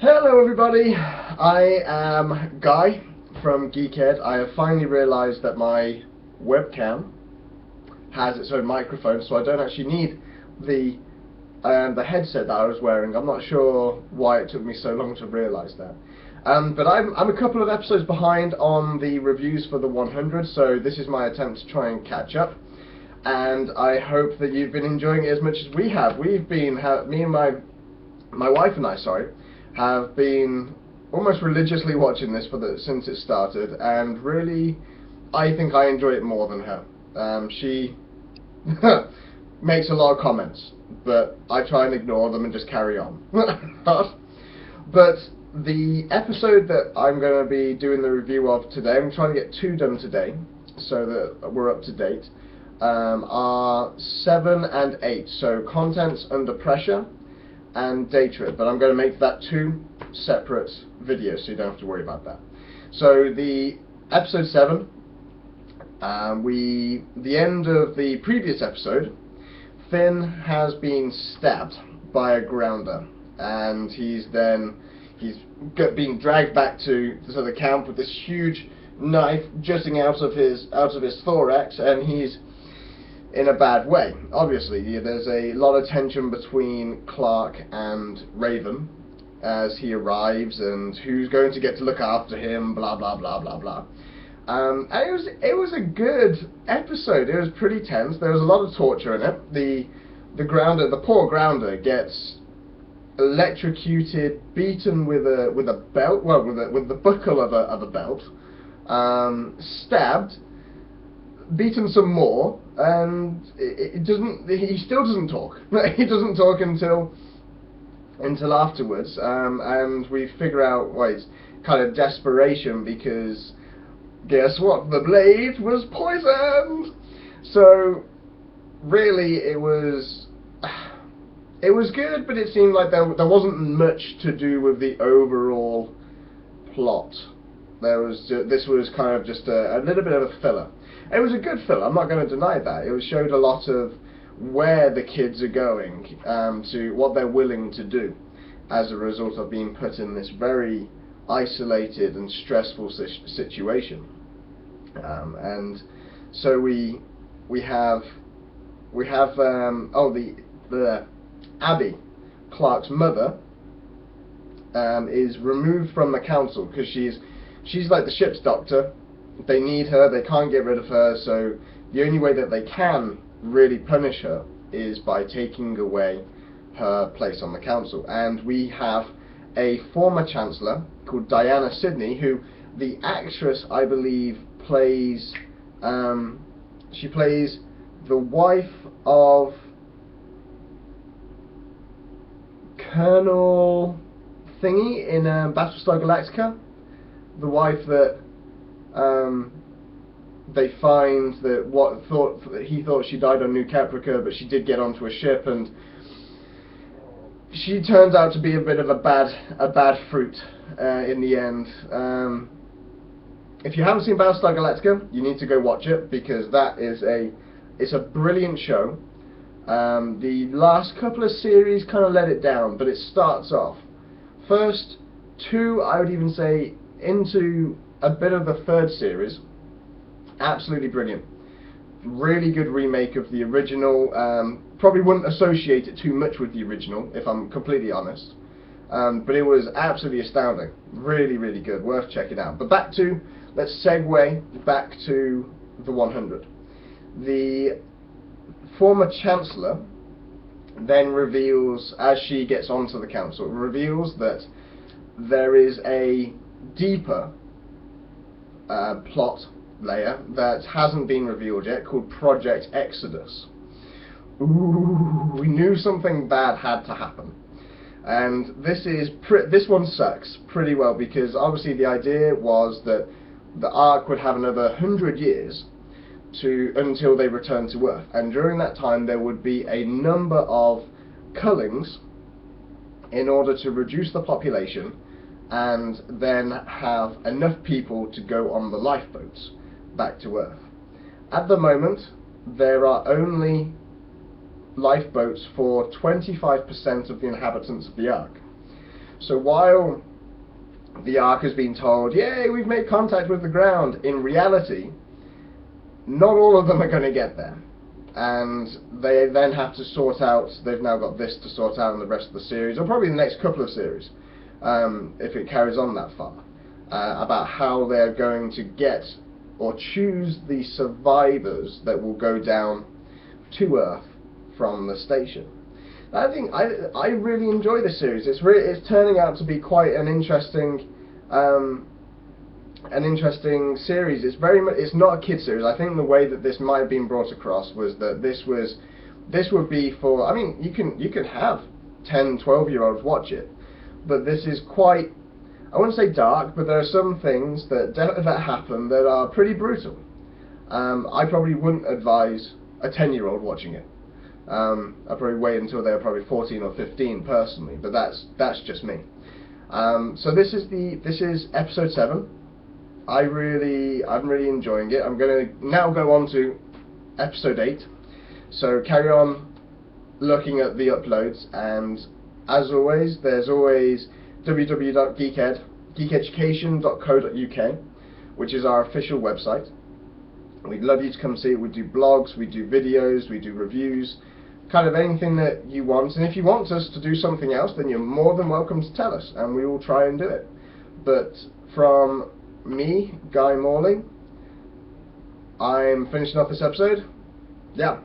Hello everybody, I am Guy from Geekhead. I have finally realised that my webcam has its own microphone, so I don't actually need the headset that I was wearing. I'm not sure why it took me so long to realise that. But I'm a couple of episodes behind on the reviews for the 100, so this is my attempt to try and catch up. And I hope that you've been enjoying it as much as we have. We've been, me and my wife and I, have been almost religiously watching this since it started, and really, I think I enjoy it more than her. She makes a lot of comments, but I try and ignore them and just carry on. But the episode that I'm going to be doing the review of today, I'm trying to get 2 done today, so that we're up to date, are 7 and 8, so Contents Under Pressure and Day Trip, but I'm going to make that 2 separate videos, so you don't have to worry about that. So the episode 7, the end of the previous episode, Finn has been stabbed by a grounder, and he's being dragged back to the camp with this huge knife jutting out of his thorax, and he's in a bad way. Obviously, there's a lot of tension between Clark and Raven as he arrives, and who's going to get to look after him, blah blah blah blah blah. And it was a good episode. It was pretty tense. There was a lot of torture in it. The poor grounder gets electrocuted, beaten with a belt, well, with the buckle of a belt, stabbed, beaten some more, and he still doesn't talk. He doesn't talk until afterwards, and we figure out, well, it's kind of desperation, because guess what, the blade was poisoned. So really it was good, but it seemed like there wasn't much to do with the overall plot. This was kind of just a little bit of a filler. It was a good filler, I'm not going to deny that. It showed a lot of where the kids are going, to what they're willing to do as a result of being put in this very isolated and stressful situation. And so we have the Abby, Clark's mother, is removed from the council because she's like the ship's doctor. They need her, they can't get rid of her, so the only way that they can really punish her is by taking away her place on the council. And we have a former chancellor called Diana Sidney, who the actress, I believe, plays she plays the wife of Colonel Thingy in Battlestar Galactica, the wife that they find that he thought she died on New Caprica, but she did get onto a ship, and she turns out to be a bit of a bad fruit in the end. If you haven't seen Battlestar Galactica, you need to go watch it, because it's a brilliant show. The last couple of series kind of let it down, but it starts off. First 2, I would even say, into a bit of the 3rd series, absolutely brilliant. Really good remake of the original. Probably wouldn't associate it too much with the original, if I'm completely honest. But it was absolutely astounding. Really, really good. Worth checking out. But let's segue back to the 100. The former Chancellor then reveals, as she gets onto the council, reveals that there is a deeper plot layer that hasn't been revealed yet, called Project Exodus. Ooh, we knew something bad had to happen. And this one sucks pretty well, because obviously the idea was that the Ark would have another 100 years until they return to Earth, and during that time there would be a number of cullings in order to reduce the population, and then have enough people to go on the lifeboats back to Earth. At the moment, there are only lifeboats for 25% of the inhabitants of the Ark. So while the Ark has been told, yay, we've made contact with the ground, in reality, not all of them are going to get there. And they then have to sort out, they've now got this to sort out in the rest of the series, or probably the next couple of series, if it carries on that far, about how they're going to get or choose the survivors that will go down to Earth from the station. I think I really enjoy this series. It's turning out to be quite an interesting series. It's not a kid series. I think the way that this might have been brought across was that this would be for, I mean, you can have 10, 12-year-olds watch it, but this is quite, I wouldn't say dark, but there are some things that happen that are pretty brutal. I probably wouldn't advise a 10-year-old watching it. I'd probably wait until they're probably 14 or 15 personally, but that's just me. So this is episode 7. I'm really enjoying it. I'm going to now go on to episode 8. So carry on looking at the uploads, and as always, there's always www.geekeducation.co.uk, which is our official website. We'd love you to come see it. We do blogs, we do videos, we do reviews, kind of anything that you want. And if you want us to do something else, then you're more than welcome to tell us, and we will try and do it. But from me, Guy Morley, I'm finishing off this episode. Yeah.